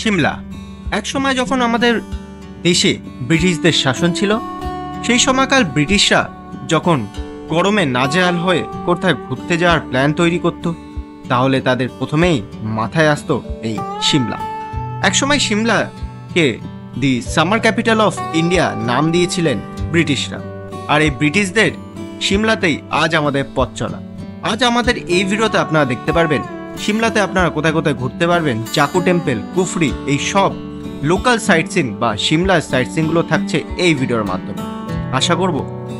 সিমলা একসময় যখন আমাদের দেশে ব্রিটিশদের শাসন ছিল, সেই সময়কার ব্রিটিশরা যখন গরমে নাজেহাল হয়ে কোথায় ঘুরতে যাওয়ার প্ল্যান তৈরি করত, তাহলে তাদের প্রথমেই মাথায় আসতো এই সিমলা। একসময় সিমলাকে the summer capital of India নাম দিয়েছিলেন ব্রিটিশরা। আর এই ব্রিটিশদের সিমলাতেই আজ আমাদের পথ চলা। আজ আমাদের এই ভিডিওতে আপনারা দেখতে পারবেন সিমলাতে আপনারা কোথায় কোথায় ঘুরতে পারবেন, জাকু টেম্পল, কুফরি, এই সব লোকাল সাইট সিন বা সিমলার সাইট সিনগুলো থাকছে এই ভিডিওর মাধ্যমে। আশা করব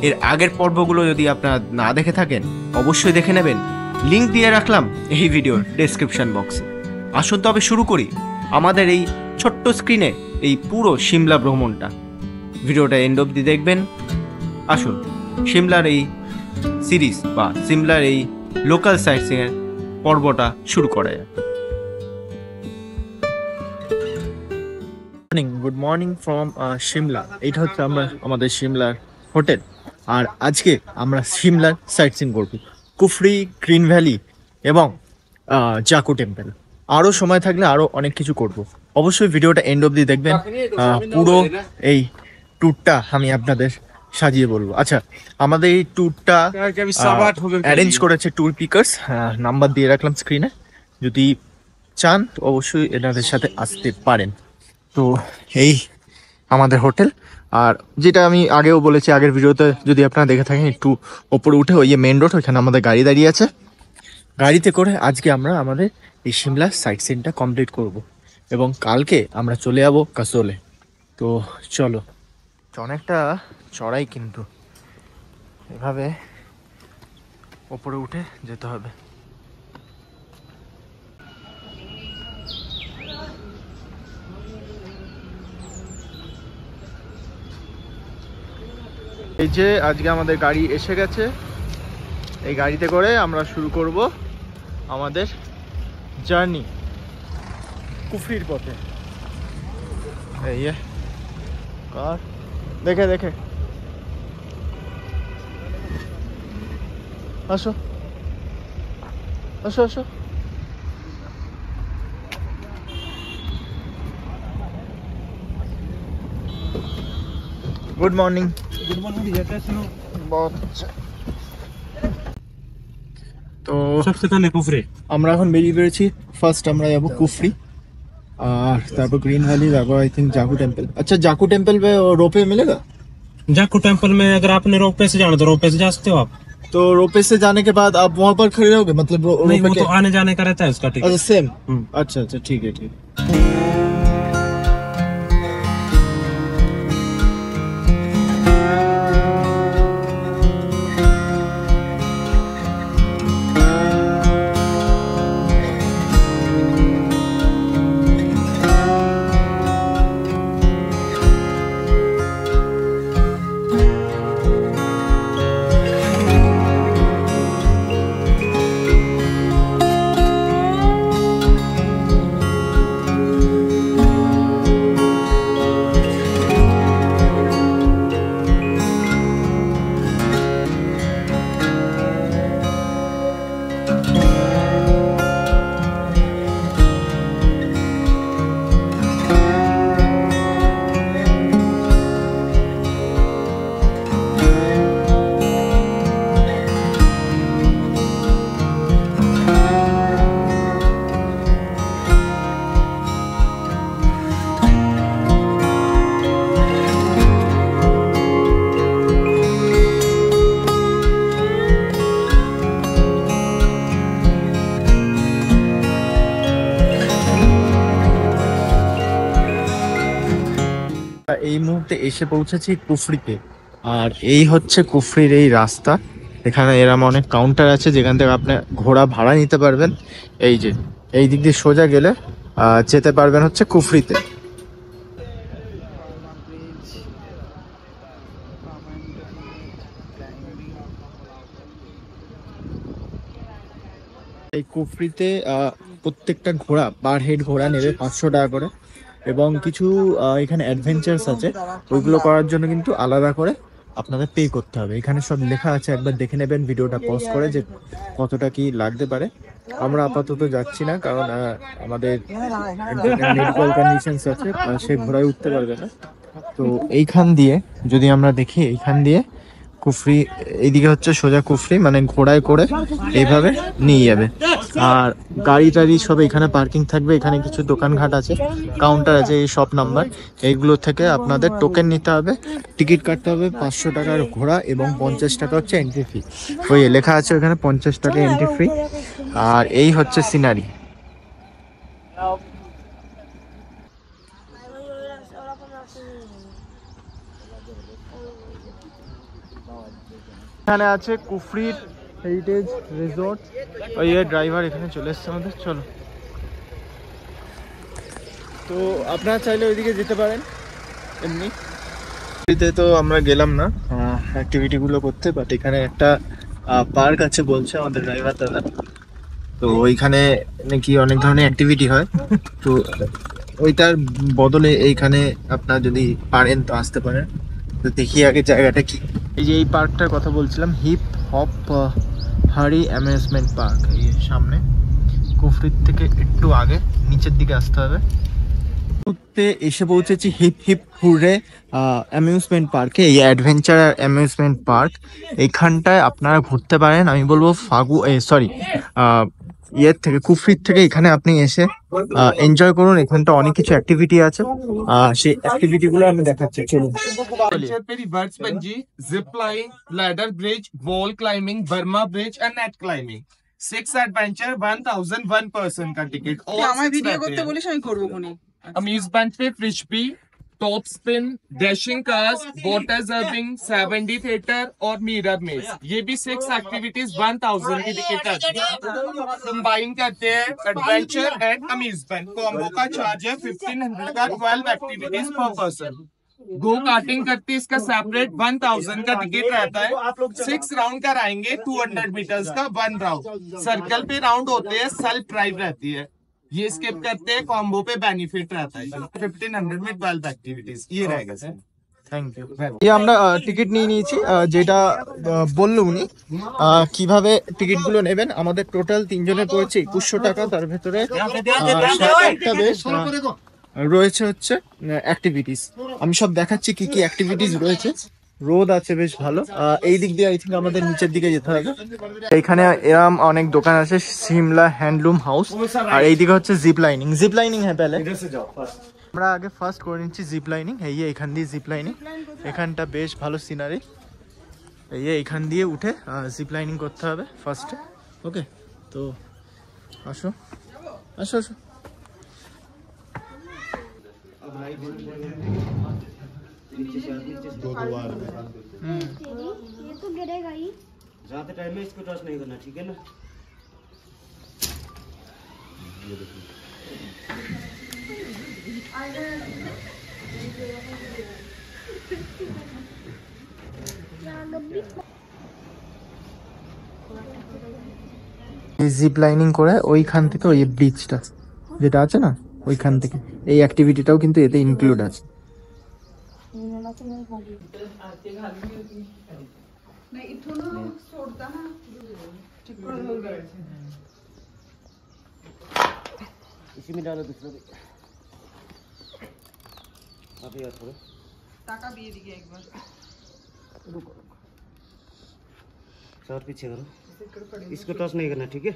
এর আগের পর্বগুলো যদি আপনারা না দেখে থাকেন অবশ্যই দেখে নেবেন, লিংক দিয়ে রাখলাম এই ভিডিওর ডেসক্রিপশন বক্সে। আসুন তবে শুরু করি আমাদের এই ছোট্ট স্ক্রিনে এই পুরো সিমলা ভ্রমণটা। ভিডিওটা এন্ড অবধি দেখবেন। আসুন সিমলার এই সিরিজ বা সিমলার এই লোকাল সাইট সিনের পর্বটা শুরু করা যায়। Good morning from Shimla. এইটা হচ্ছে আমাদের সিমলার হোটেল। আর আজকে আমরা সিমলার সাইট সিন করবো, কুফরি, গ্রিন ভ্যালি এবং জাকু টেম্পল। আরও সময় থাকলে আরও অনেক কিছু করব। অবশ্যই ভিডিওটা এন্ড অবধি দেখবেন। পুরো এই ট্যুরটা আমি আপনাদের সাজিয়ে বলবো। আচ্ছা, আমাদের এই ট্যুরটা অ্যারেঞ্জ করেছে ট্যুর পিকার্স, নাম্বার দিয়ে রাখলাম স্ক্রিনে। যদি চান তো অবশ্যই এনাদের সাথে আসতে পারেন। তো এই আমাদের হোটেল। আর যেটা আমি আগেও বলেছি আগের ভিডিওতে, যদি আপনারা দেখে থাকেন, একটু ওপরে উঠে ওই যে মেন রোড, ওইখানে আমাদের গাড়ি দাঁড়িয়ে আছে। গাড়িতে করে আজকে আমরা আমাদের এই সিমলা সাইট সিনটা কমপ্লিট করব এবং কালকে আমরা চলে যাবো কাসোলে। তো চলো, অনেকটা চড়াই, কিন্তু এভাবে ওপরে উঠে যেতে হবে। এই যে আজকে আমাদের গাড়ি এসে গেছে। এই গাড়িতে করে আমরা শুরু করব আমাদের জার্নি কুফরির পথে। এই কার দেখে দেখে আসো আসো আসো। Good morning. गुड मॉर्निंग कैसे हो? बहुत अच्छा। তো सबसे पहले कुफरी আমরা এখন বেরিয়ে পড়েছি। ফার্স্ট আমরা যাব কুফরি, আর তারপর গ্রিন ভ্যালি, তারপর आई थिंक जाकू टेम्पल। अच्छा, जाकू टेम्पल पे रोपवे मिलेगा? जाकू टेम्पल में अगर आपने रोपवे से जाना तो रोपवे से जा सकते हो आप। तो रोपवे से जाने के बाद आप वहाँ पर खड़े रहोगे, मतलब नहीं, वो रोपवे तो आने जाने का रहता है उसका टिकट। अच्छा सेम। हम्म। अच्छा अच्छा, ठीक है ठीक है। এই মুহূর্তে এসে পৌঁছেছি কুফরিতে। আর এই হচ্ছে কুফরির এই রাস্তা। এখানে এরম অনেক কাউন্টার আছে যেখান থেকে আপনি ঘোড়া ভাড়া নিতে পারবেন। এই যে এই দিক দিয়ে সোজা গেলে যেতে পারবেন হচ্ছে কুফরিতে। এই কুফরিতে প্রত্যেকটা ঘোড়া পার হেড ঘোড়া নেবে 500 টাকা করে, এবং কিছু এখানে অ্যাডভেঞ্চারস আছে, ওইগুলো করার জন্য কিন্তু আলাদা করে আপনাদের পে করতে হবে। এখানে সব লেখা আছে, একবার দেখে নেবেন ভিডিওটা পজ করে যে কতটা কি লাগতে পারে। আমরা আপাতত যাচ্ছি না, কারণ আমাদের মেডিকেল কন্ডিশনস আছে, সে ঘোড়ায় উঠতে পারবে না। তো এইখান দিয়ে যদি আমরা দেখি, এইখান দিয়ে কুফরি, এইদিকে হচ্ছে সোজা কুফরি, মানে ঘোড়ায় করে এইভাবে নিয়ে যাবে। আর গাড়ি টাড়ি সব এখানে পার্কিং থাকবে। এখানে কিছু দোকানঘাট আছে, কাউন্টার আছে, এই শপ নাম্বার, এইগুলো থেকে আপনাদের টোকেন নিতে হবে, টিকিট কাটতে হবে 500 টাকার ঘোড়া এবং 50 টাকা হচ্ছে এন্ট্রি ফি। ওই লেখা আছে ওখানে 50 টাকা এন্ট্রি ফি। আর এই হচ্ছে সিনারি। এখানে আছে কুফরির হেরিটেজ রিসোর্ট। ওই ড্রাইভার এখানে চলে এসছে আমাদের, চলো। তো আপনারা চাইলে ওইদিকে যেতে পারেন। এমনি তো আমরা গেলাম না অ্যাক্টিভিটিগুলো করতে, বাট এখানে একটা পার্ক আছে বলছে আমাদের ড্রাইভার দাদা। তো ওইখানে নাকি অনেক ধরনের অ্যাক্টিভিটি হয়, তো ওইটার বদলে এইখানে আপনারা যদি পারেন তো আসতে পারেন। তো দেখি আগে জায়গাটা কি। এই যে এই পার্কটার কথা বলছিলাম, হিপ হপ হারি অ্যামিউজমেন্ট পার্ক, এই সামনে কুফরির থেকে একটু আগে নিচের দিকে আসতে হবে। এসে পৌঁছেছি হিপ হিপ হুররে অ্যামিউজমেন্ট পার্কে। এই অ্যাডভেঞ্চার অ্যামিউজমেন্ট পার্ক, এইখানটায় আপনারা ঘুরতে পারেন। আমি বলবো ইয়ের থেকে, কুফরির থেকে এখানে আপনি এসে এনজয় করুন। এখানটা অনেক কিছু অ্যাক্টিভিটি আছে, সেই অ্যাক্টিভিটি গুলো আমি দেখাচ্ছি, চলুন। Reverse bungee, zip line, ladder bridge, wall climbing, Burma bridge and net climbing. 6 adventure 1001 person का टिकट। আমার ভিডিও করতে বলিস আমি করবো কোনি। अम्यूजमेंट पे frisbee, top spin, dashing cars, water zorbing, 7D theatre और मिरर मेज। ये भी 6 एक्टिविटीज 1000 की टिकट आती है। कंबाइन करते हैं एडवेंचर एंड अम्यूजमेंट। कॉम्बो का चार्ज है 1500 का 12 एक्टिविटीज पर पर्सन। गो कार्टिंग करते इसका सेपरेट 1000 का टिकट रहता है। 6 राउंड कराएंगे 200 मीटर्स का 1 राउंड। सर्कल पे राउंड होते हैं, सेल्फ ड्राइव रहती है। ये स्किप करते हैं, कॉम्बो पे बेनिफिट रहता है। 1500 में 12 एक्टिविटीज ये रहेगा सर। Thank you. এই আমরা টিকিট নিয়ে নিয়েছি, যেটা বললো উনি কিভাবে টিকিটগুলো নেবেন। আমাদের টোটাল 3 জনের পড়েছে 2100 টাকা। তার ভেতরে একটা বেশ রয়েছে হচ্ছে অ্যাক্টিভিটিস। আমি সব দেখাচ্ছি কি কি অ্যাক্টিভিটিস রয়েছে। রোদ আছে বেশ ভালো। এই দিক দিয়ে আই থিঙ্ক আমাদের নিচের দিকে যেতে হবে। এইখানে এরম অনেক দোকান আছে, সিমলা হ্যান্ডলুম হাউস। আর এইদিকে হচ্ছে জিপ লাইনিং। জিপ লাইনিং হ্যাঁ পেলে আমরা আগে ফার্স্ট করে নিচ্ছি জিপ লাইনিং। এই এখান দিয়ে জিপ লাইনিং, এখানটা বেশ ভালো সিনারি। এইখান দিয়ে উঠে জিপ লাইনিং করতে হবে ফার্স্টে। ওকে, তো আসো আসো আসো। ये तो गिरेगा ही। ज्यादा टाइम में इसको टच नहीं करना, ठीक है ना। জিপ লাইনিং করে ওইখান থেকে ওই ব্রিজটা যেটা আছে না, ওইখান থেকে এই অ্যাক্টিভিটিটাও কিন্তু এতে ইনক্লুড আছে। इसी में डालो दूसरा भी। अभी यार थोड़ा টাকা দিয়ে দিকে একবার। सर पीछे करो, इसको टच नहीं करना, ठीक है।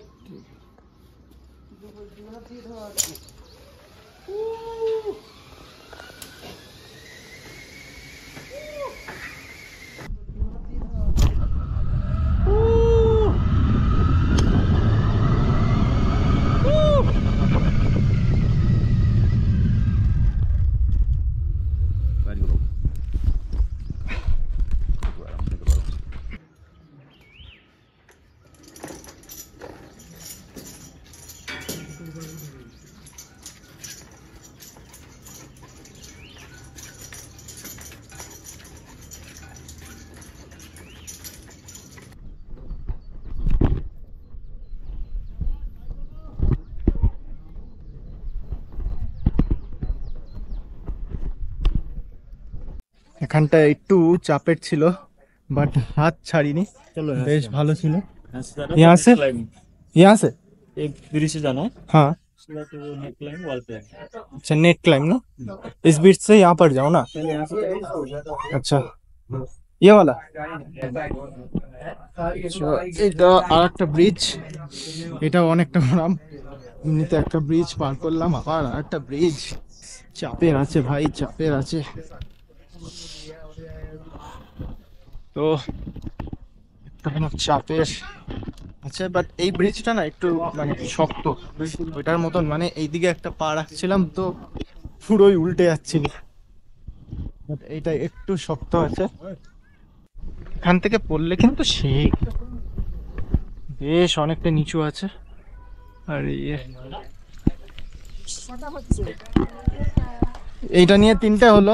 এখানটা একটু চাপের ছিল, বাট হাত ছাড়িনি, বেশ ভালো ছিল। यहाँ से एक ब्रिज से जाना है, हाँ उसके बाद वो नेट क्लाइंब वॉल पे है। अच्छा नेट क्लाइंब ना, इस ब्रिज से यहाँ पर जाओ ना। पहले यहाँ से আচ্ছা ये वाला এটা আর একটা ব্রিজ, এটা অনেকটা ঘোরাম। এমনিতে একটা ব্রিজ পার করলাম, আবার আর একটা ব্রিজ। চাপের আছে ভাই, চাপের আছে। তো একটা চাপের আছে, বাট এই ব্রিজটা না একটু মানে শক্ত ওইটার মতন, মানে এইদিকে একটা পা রাখছিলাম তো পুরোই উল্টে যাচ্ছিল। But এইটা একটু শক্ত আছে, এখান থেকে পড়লে কিন্তু সেই বেশ অনেকটা নিচু আছে। আর এইটা নিয়ে 3টে হলো,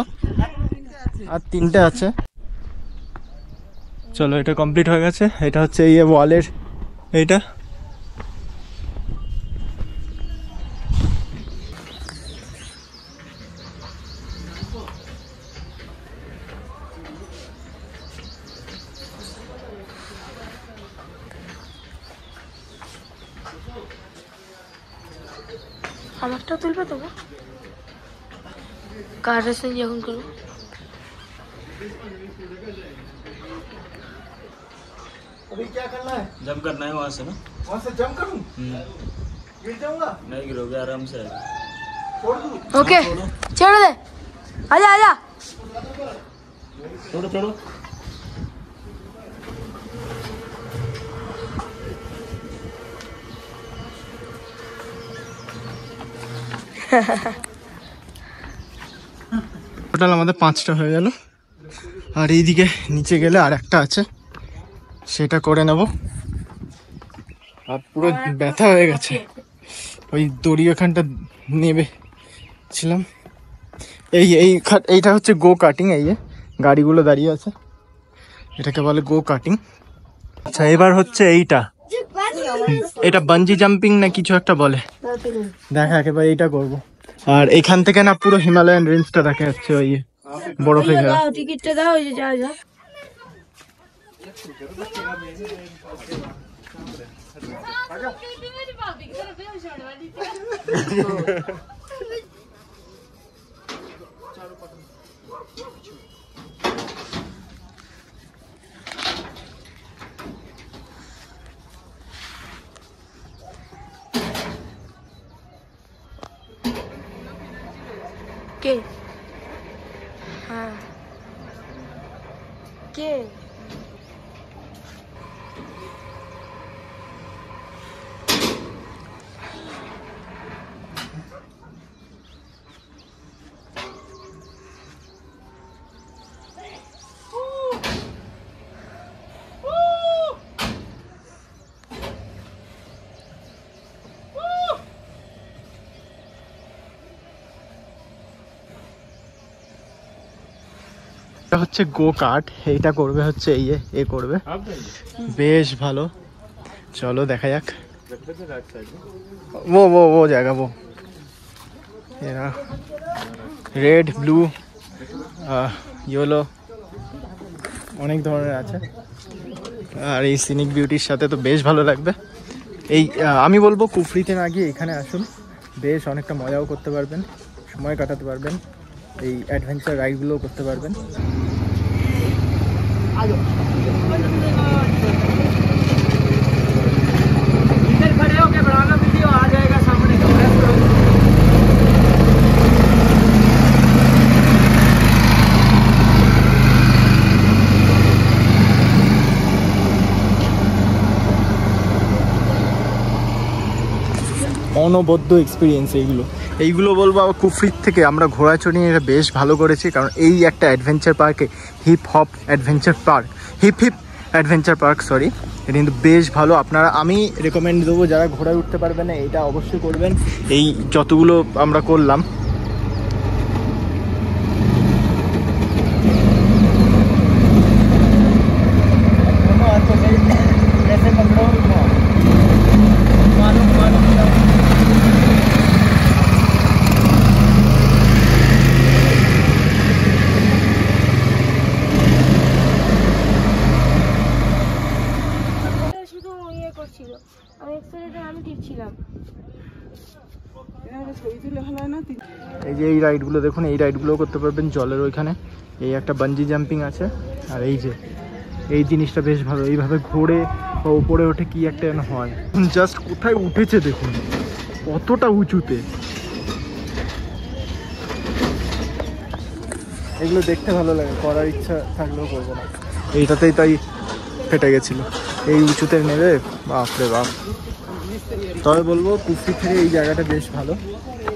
আর 3টে আছে। চলো এটা কমপ্লিট হয়ে গেছে। এটা হচ্ছে এই ওয়ালের এইটা। আমারটা তুলবে তোমরা কার রেসিং যখন করবো। अभी क्या करना है? जंप करना है वहाँ से ना। वहाँ से जंप करूँ? गिर जाऊंगा? नहीं गिरोगे, आराम से आएगा। छोड़ दूँ? ओके छोड़ दे, आजा आजा। छोड़ो छोड़ो। টোটাল আমাদের 5টা হয়ে গেল, আর এইদিকে নিচে গেলে আর একটা আছে, সেটা করে নেব। আর পুরো ব্যথা হয়ে গেছে, ওই দড়ি ওখানটা নেবে ছিলাম। এইটা হচ্ছে গো কাটিং, এই গাড়িগুলো দাঁড়িয়ে আছে, এটাকে বলে গো কাটিং। আচ্ছা এবার হচ্ছে এইটা, এটা বাঞ্জি জাম্পিং না কিছু একটা বলে, দেখা একেবারে এইটা করবো। আর এখান থেকে না পুরো হিমালয়ান রেঞ্জটা দেখা যাচ্ছে, ওই বরফে ঘেরা। টিকিটটা দাও, ওই যে যা যা। কে? হ্যাঁ কে? এটা হচ্ছে গো কার্ট, এইটা করবে হচ্ছে এ করবে, বেশ ভালো। চলো দেখা যাক। वो জায়গা, वो এরা রেড ব্লু ইয়েলো অনেক ধরনের আছে। আর এই সিনিক বিউটির সাথে তো বেশ ভালো লাগবে। এই আমি বলবো কুফরিতে না গিয়ে এখানে আসুন, বেশ অনেকটা মজাও করতে পারবেন, সময় কাটাতে পারবেন, এই অ্যাডভেঞ্চার রাইডগুলোও করতে পারবেন। অনবদ্য এক্সপিরিয়েন্স এইগুলো বলবো। আবার কুফরির থেকে আমরা ঘোড়াচড়ি নিয়ে বেশ ভালো করেছি, কারণ এই একটা অ্যাডভেঞ্চার পার্কে হিপ অ্যাডভেঞ্চার পার্ক সরি, এটা কিন্তু বেশ ভালো। আপনারা, আমি রেকমেন্ড দেবো যারা ঘোড়ায় উঠতে পারবেন না, এটা অবশ্যই করবেন। এই যতগুলো আমরা করলাম, শুধু ইয়ে করছিল, আমি এক্সেলেটার আমি টিপছিলাম। এই যে এই রাইডগুলো দেখুন, এই রাইডগুলোও করতে পারবেন জলের ওইখানে। এই একটা বাঞ্জি জাম্পিং আছে, আর এই যে এই জিনিসটা বেশ ভালো, এইভাবে ঘোরে বা উপরে ওঠে কি একটা যেন হয়। জাস্ট কোথায় উঠেছে দেখুন, কতটা উঁচুতে। এগুলো দেখতে ভালো লাগে, করার ইচ্ছা থাকলেও করবো না। এইটাতেই তাই ফেটে গেছিল, এই উঁচুতে নেবে বাপরে বাপ। তবে বলবো কুফরি থেকে এই জায়গাটা বেশ ভালো,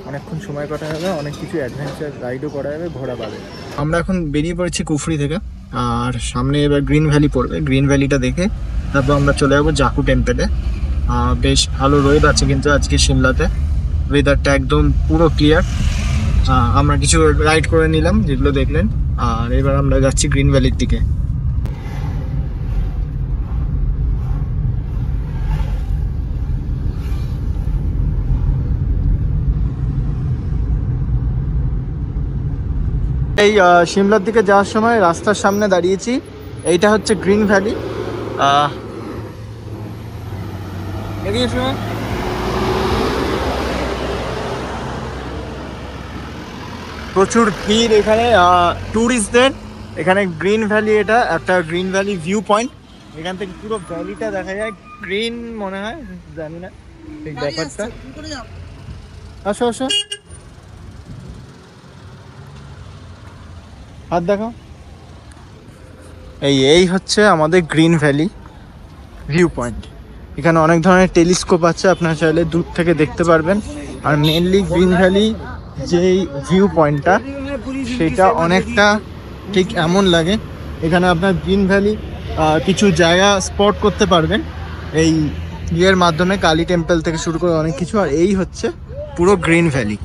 অনেকক্ষণ সময় কাটা যাবে, অনেক কিছু অ্যাডভেঞ্চার রাইডও করা যাবে, ঘোরা পাবে। আমরা এখন বেরিয়ে পড়েছি কুফরি থেকে, আর সামনে এবার গ্রিন ভ্যালি পড়বে। গ্রিন ভ্যালিটা দেখে তারপর আমরা চলে যাবো জাকু টেম্পেলে। বেশ ভালো রোদ আছে কিন্তু আজকে সিমলাতে, ওয়েদারটা একদম পুরো ক্লিয়ার। আমরা কিছু রাইড করে নিলাম যেগুলো দেখলেন, আর এবার আমরা যাচ্ছি গ্রিন ভ্যালির দিকে। এই সিমলার দিকে যাওয়ার সময় রাস্তার সামনে দাঁড়িয়েছি, এইটা হচ্ছে গ্রিন ভ্যালি। প্রচুর ভিড় এখানে ট্যুরিস্টদের। এখানে গ্রিন ভ্যালি, এটা একটা গ্রিন ভ্যালি ভিউ পয়েন্ট। এখান থেকে পুরো ভ্যালিটা দেখা যায়, গ্রিন মনে হয়, জানি না ঠিক ব্যাপারটা। আসো আসো, হাত দেখাও। এই হচ্ছে আমাদের গ্রিন ভ্যালি ভিউ পয়েন্ট। এখানে অনেক ধরনের টেলিস্কোপ আছে, আপনারা চাইলে দূর থেকে দেখতে পারবেন। আর মেনলি গ্রিন ভ্যালি যেই ভিউ পয়েন্টটা, সেটা অনেকটা ঠিক এমন লাগে। এখানে আপনার গ্রিন ভ্যালি কিছু জায়গা স্পট করতে পারবেন এই ইয়ের মাধ্যমে, কালী টেম্পল থেকে শুরু করে অনেক কিছু। আর এই হচ্ছে পুরো গ্রিন ভ্যালি,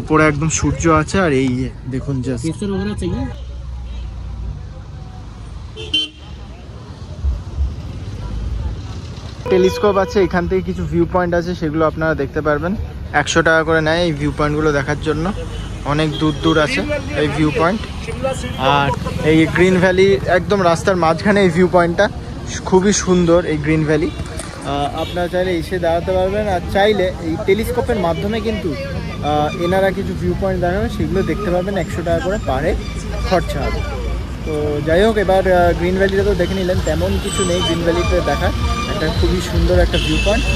ওপরে একদম সূর্য আছে, আর এই দেখুন জাস্ট টেলিস্কোপ আছে। এখান থেকে কিছু ভিউ পয়েন্ট আছে, সেগুলো আপনারা দেখতে পারবেন। 100 টাকা করে নেয় এই ভিউ পয়েন্টগুলো দেখার জন্য, অনেক দূর দূর আছে এই ভিউ পয়েন্ট। আর এই গ্রিন ভ্যালি একদম রাস্তার মাঝখানে এই ভিউ পয়েন্টটা, খুবই সুন্দর এই গ্রিন ভ্যালি। আপনারা চাইলে এসে দাঁড়াতে পারবেন, আর চাইলে এই টেলিস্কোপের মাধ্যমে কিন্তু এনারা কিছু ভিউ পয়েন্ট দেখাবে, সেগুলো দেখতে পাবেন। 100 টাকা করে পারে খরচা হবে। তো যাই হোক, এবার গ্রিন ভ্যালিটা তো দেখে নিলেন, তেমন কিছু নেই গ্রিন ভ্যালিতে দেখার। একটা খুবই সুন্দর একটা ভিউ পয়েন্ট।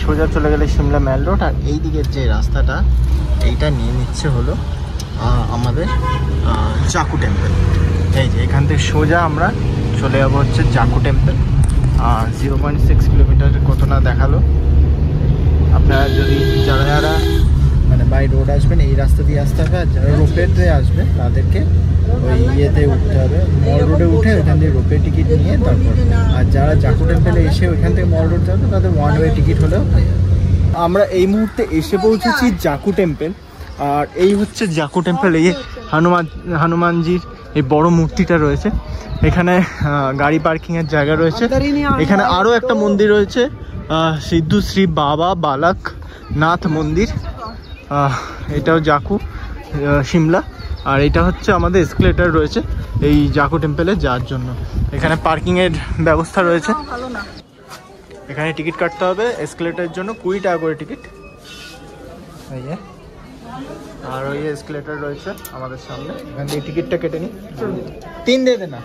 সোজা চলে গেলে সিমলা মেল রোড, আর এই দিকের যে রাস্তাটা এইটা নিয়ে নিচ্ছে হলো আমাদের জাকু টেম্পল। এই যে এখান থেকে সোজা আমরা চলে যাবো হচ্ছে জাকু টেম্পল। 0.6 কিলোমিটার কত না দেখালো। আপনারা যদি যারা মানে বাই রোড আসবেন, এই রাস্তা দিয়ে আসতে হবে। আর যারা রোপওয়েতে আসবে তাদেরকে ওই ইয়েতে উঠতে হবে, মল রোডে উঠে ওইখান থেকে রোপওয়ে টিকিট নিয়ে তারপর। আর যারা জাকু টেম্পলে এসে ওইখান থেকে মল রোড যাবে, তাদের ওয়ান ওয়ে টিকিট হলেও। আমরা এই মুহূর্তে এসে পৌঁছেছি জাকু টেম্পল। আর এই হচ্ছে জাকু টেম্পল। এই হনুমানজির এই বড় মূর্তিটা রয়েছে এখানে। গাড়ি পার্কিংয়ের জায়গা রয়েছে। এখানে আরও একটা মন্দির রয়েছে, সিদ্ধু শ্রী বাবা বালাকনাথ মন্দির। এটাও জাকু সিমলা। আর এটা হচ্ছে আমাদের এসকেলেটর রয়েছে এই জাকু টেম্পলে যাওয়ার জন্য। এখানে পার্কিংয়ের ব্যবস্থা রয়েছে, এখানে টিকিট কাটতে হবে এসকেলেটরের জন্য, 20 টাকা করে টিকিট। এই যে, আর ওই এসকেলেটর রয়েছে আমাদের সামনে, এখান থেকে টিকিটটা কেটে নিই। 3 दे देना,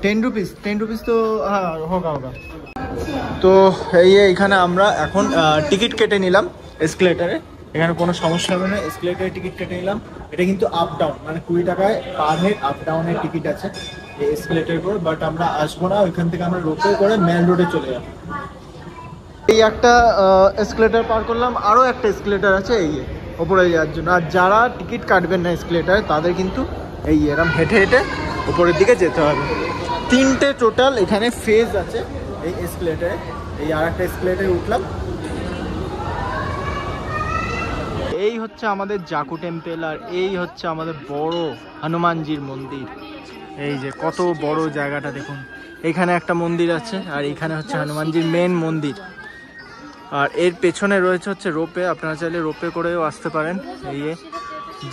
10 रुपीस तो हाँ होगा। তো এইখানে আমরা এখন টিকিট কেটে নিলাম এসকেলেটরে। এখানে কোনো সমস্যা হবে না, এসকেলেটরে টিকিট কেটে নিলাম। এটা কিন্তু আপ ডাউন, মানে 20 টাকায় পার হেড আপ ডাউনের টিকিট আছে এই এসকেলেটর করে। বাট আমরা আসবো না, ওইখান থেকে আমরা রোপওয়ে করে মেন রোডে চলে যাবো। এই একটা এসকেলেটর পার করলাম, আরও একটা এসকেলেটর আছে এই ওপরে যাওয়ার জন্য। আর যারা টিকিট কাটবেন না এসকেলেটারে, তাদের কিন্তু এই এরম হেঁটে হেঁটে উপরের দিকে যেতে হবে। 3টে টোটাল এখানে ফেজ আছে এই এসকেলেটারে। এই আর একটা এসকেলেটারে উঠলাম। এই হচ্ছে আমাদের জাকু টেম্পল, আর এই হচ্ছে আমাদের বড় হনুমানজির মন্দির। এই যে কত বড় জায়গাটা দেখুন, এখানে একটা মন্দির আছে, আর এখানে হচ্ছে হনুমানজির মেন মন্দির। আর এর পেছনে রয়েছে হচ্ছে রোপে, আপনারা চাইলে রোপে করেও আসতে পারেন। এই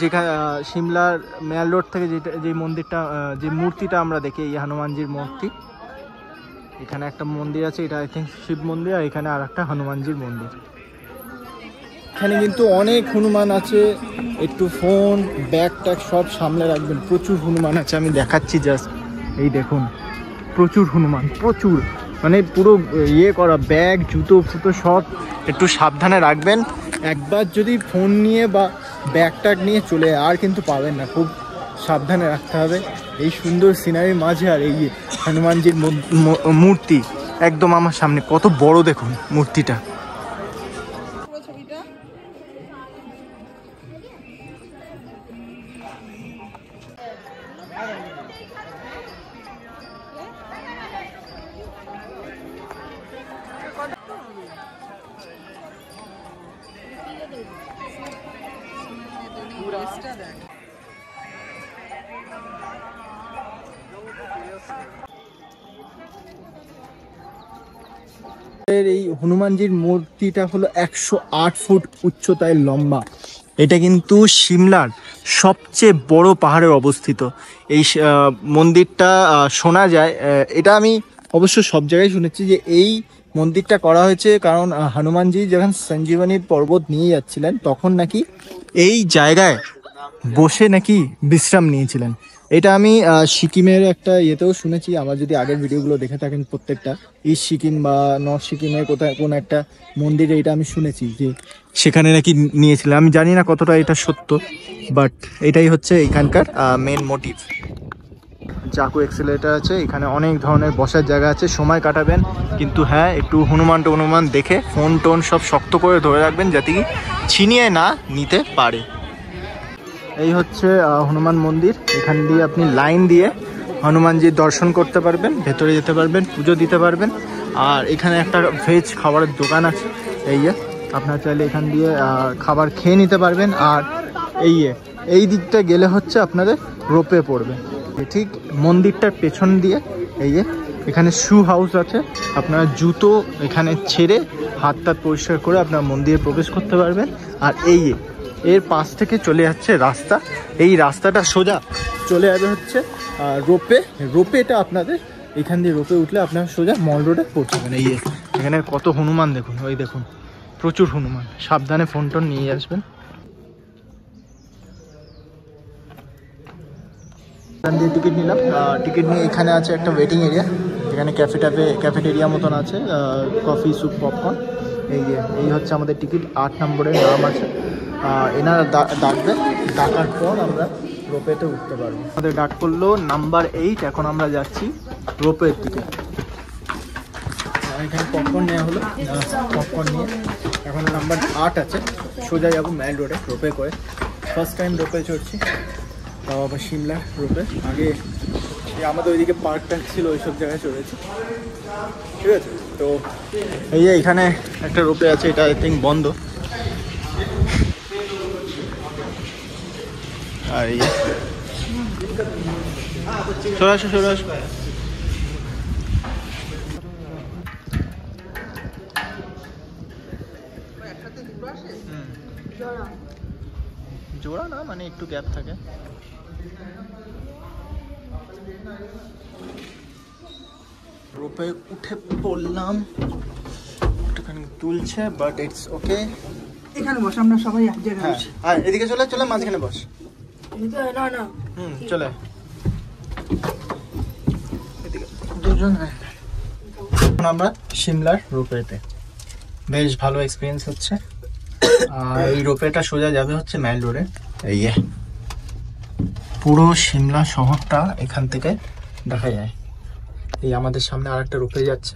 যেখানে সিমলার মেল রোড থেকে যে মন্দিরটা, যে মূর্তিটা আমরা দেখি, এই হনুমানজির মূর্তি, এখানে একটা মন্দির আছে, এটা আই থিঙ্ক শিব মন্দির, আর এখানে আর একটা হনুমানজির মন্দির। এখানে কিন্তু অনেক হনুমান আছে, একটু ফোন ব্যাগ ট্যাগ সব সামলে রাখবেন। প্রচুর হনুমান আছে, আমি দেখাচ্ছি জাস্ট, এই দেখুন প্রচুর হনুমান, প্রচুর, মানে পুরো ইয়ে করা, ব্যাগ জুতো ফুতো সব একটু সাবধানে রাখবেন। একবার যদি ফোন নিয়ে বা ব্যাগ ট্যাগ নিয়ে চলে আর কিন্তু পাবেন না, খুব সাবধানে রাখতে হবে। এই সুন্দর সিনারির মাঝে আর এই হনুমানজির মূর্তি একদম আমার সামনে, কত বড় দেখুন মূর্তিটা। এই হনুমানজির মূর্তিটা হলো 108 ফুট উচ্চতায় লম্বা। এটা কিন্তু সিমলার সবচেয়ে বড় পাহাড়ে অবস্থিত। এই মন্দিরটা শোনা যায়, এটা আমি অবশ্য সব জায়গায় শুনেছি যে এই মন্দিরটা করা হয়েছে কারণ হনুমানজি যখন সঞ্জীবনীর পর্বত নিয়ে যাচ্ছিলেন তখন নাকি এই জায়গায় বসে নাকি বিশ্রাম নিয়েছিলেন। এটা আমি সিকিমের একটা ইয়েতেও শুনেছি, আমার যদি আগের ভিডিওগুলো দেখে থাকেন প্রত্যেকটা, ইস্ট সিকিম বা নর্থ সিকিমের কোথায় কোন একটা মন্দিরে এটা আমি শুনেছি যে সেখানে নাকি নিয়েছিলেন। আমি জানি না কতটা এটা সত্য, বাট এটাই হচ্ছে এখানকার মেন মোটিভ। চাকু এক্সেলেটার আছে, এখানে অনেক ধরনের বসার জায়গা আছে, সময় কাটাবেন, কিন্তু হ্যাঁ একটু হনুমান দেখে ফোন টোন সব শক্ত করে ধরে রাখবেন যাতে কি ছিনিয়ে না নিতে পারে। এই হচ্ছে হনুমান মন্দির, এখান দিয়ে আপনি লাইন দিয়ে হনুমানজির দর্শন করতে পারবেন, ভেতরে যেতে পারবেন, পুজো দিতে পারবেন। আর এখানে একটা ভেজ খাবারের দোকান আছে, আপনারা চাইলে এখান দিয়ে খাবার খেয়ে নিতে পারবেন। আর এই দিকটা গেলে হচ্ছে আপনাদের রোপে পড়বে, ঠিক মন্দিরটার পেছন দিয়ে। এখানে শু হাউস আছে, আপনারা জুতো এখানে ছেড়ে হাত টাত পরিষ্কার করে আপনারা মন্দিরে প্রবেশ করতে পারবেন। আর এর পাশ থেকে চলে যাচ্ছে রাস্তা, এই রাস্তাটা সোজা চলে যাবে হচ্ছে রোপেটা আপনাদের এখান দিয়ে রোপে উঠলে আপনারা সোজা মল রোডে পৌঁছাবেন। এখানে কত হনুমান দেখুন, ওই দেখুন প্রচুর হনুমান, সাবধানে ফোন টোন নিয়ে আসবেন। এখান দিয়ে টিকিট নিলাম, টিকিট নিয়ে এখানে আছে একটা ওয়েটিং এরিয়া, এখানে ক্যাফেটেরিয়া মতন আছে, কফি স্যুপ পপকর্ন। এই হচ্ছে আমাদের টিকিট, 8 নম্বরের নাম আছে। এনারা ডাকবে, ডাকার পর আমরা রোপেতে উঠতে পারবো। আমাদের ডাক করলো নাম্বার 8, এখন আমরা যাচ্ছি রোপের দিকে। এখানে পপকর্ন নেওয়া হলো, পপকর্ন নিয়ে এখন নাম্বার 8 আছে, সোজা যাবো মেল রোডে রোপে করে। ফার্স্ট টাইম রোপে চড়ছি, তাও আবার সিমলা রোপে। আগে আমাদের ওইদিকে পার্ক টার্ক ছিল, ওইসব জায়গায় চড়েছি, ঠিক আছে। তো এইখানে একটা রোপে আছে, এটা আই থিঙ্ক বন্ধ। আর চলে আসো জোড়া না, মানে একটু গ্যাপ থাকে। রোপে উঠে পড়লাম, একটুখানি তুলছে বাট ইটস ওকে। এখানে বস, আমরা সবাই এক জায়গায় বসি। হ্যাঁ এদিকে চলে মাঝখানে বস। না চলে দুজন। আমরা সিমলার রোপেতে, বেশ ভালো এক্সপিরিয়েন্স হচ্ছে। আর এই রোপেটা সোজা যাবে হচ্ছে মেল রোডে। পুরো সিমলা শহরটা এখান থেকে দেখা যায়। আমাদের সামনে আর একটা রোপে যাচ্ছে,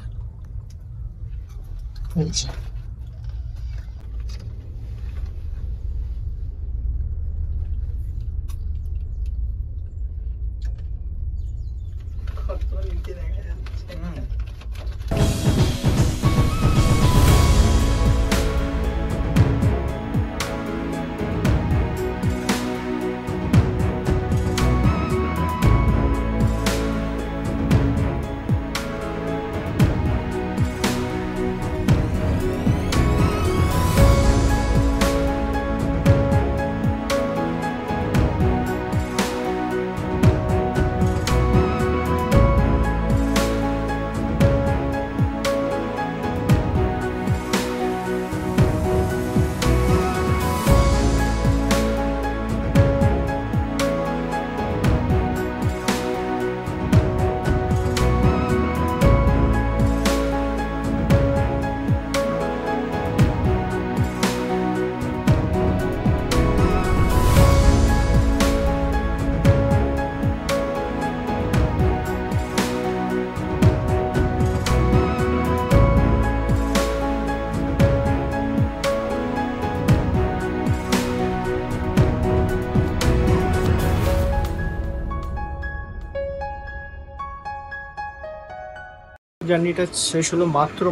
জার্নিটা শেষ হলো মাত্র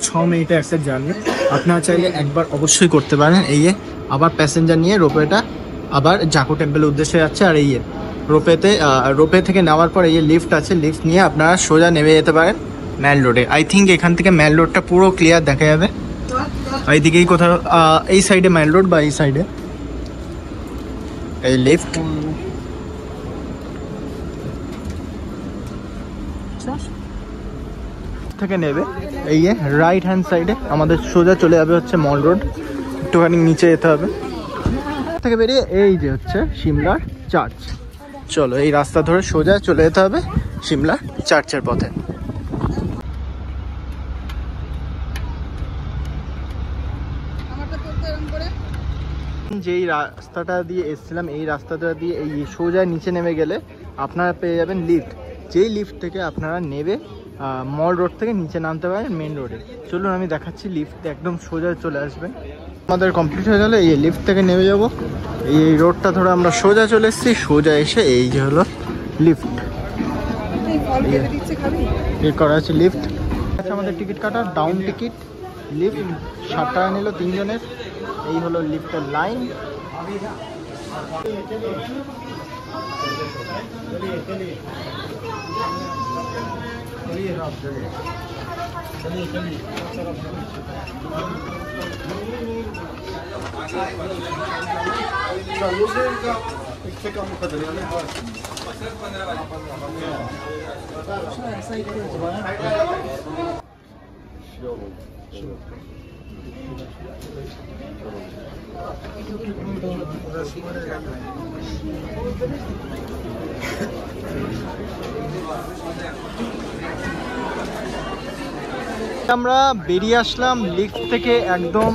6 মিনিটে একটা জার্নি। আপনারা চাইলে একবার অবশ্যই করতে পারেন। এই আবার প্যাসেঞ্জার নিয়ে রোপওয়েটা আবার জাকু টেম্পলের উদ্দেশ্যে যাচ্ছে। আর এই রোপওয়ে থেকে নেওয়ার পর এই লিফট আছে, লিফট নিয়ে আপনারা সোজা নেমে যেতে পারেন ম্যাল রোডে। আই থিঙ্ক এখান থেকে ম্যাল রোডটা পুরো ক্লিয়ার দেখা যাবে। এইদিকেই কোথাও এই সাইডে ম্যাল রোড বা এই সাইডে এই লিফট। থেকে নেবে এই রাইট হ্যান্ড সাইডে আমাদের সোজা চলে যাবে হচ্ছে মল রোড। একটুখানি নিচে যেতে হবে থেকে বেরিয়ে এই যে হচ্ছে সিমলার চার্চ। চলো এই রাস্তা ধরে সোজা চলে যেতে হবে সিমলা চার্চের পথে। যেই রাস্তাটা দিয়ে এসেছিলাম এই রাস্তাটা দিয়ে এই সোজা নিচে নেমে গেলে আপনারা পেয়ে যাবেন লিফট। যেই লিফট থেকে আপনারা নেবে মল রোড থেকে নিচে নামতে পারেন মেন রোডে। চলুন আমি দেখাচ্ছি, লিফট একদম সোজা চলে আসবেন। আমাদের কমপ্লিট হয়ে গেলে এই লিফট থেকে নেমে যাব। এই রোডটা ধরে আমরা সোজা চলে এসেছি, সোজা এসে এই যে হলো লিফট, এই করা আছে লিফট। আচ্ছা আমাদের টিকিট কাটা ডাউন টিকিট, লিফট 60 টাকা নিল 3 জনের। এই হলো লিফটের লাইন। আমরা বেরিয়ে আসলাম লিফট থেকে একদম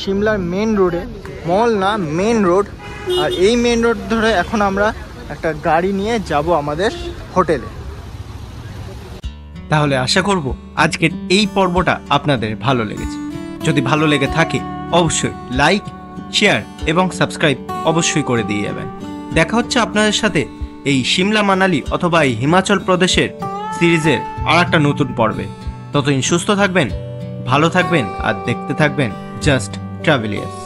সিমলার মেন রোডে, মল না মেন রোড। আর এই মেন রোড ধরে এখন আমরা একটা গাড়ি নিয়ে যাব আমাদের হোটেলে। তাহলে আশা করব আজকের এই পর্বটা আপনাদের ভালো লেগেছে। যদি ভালো লেগে থাকে অবশ্যই লাইক, শেয়ার এবং সাবস্ক্রাইব অবশ্যই করে দিয়ে যাবেন। দেখা হচ্ছে আপনাদের সাথে এই সিমলা মানালি অথবা এই হিমাচল প্রদেশের সিরিজের আর একটা নতুন পর্বে। ততদিন সুস্থ থাকবেন, ভালো থাকবেন আর দেখতে থাকবেন জাস্ট ট্রাভেলিয়ার্স।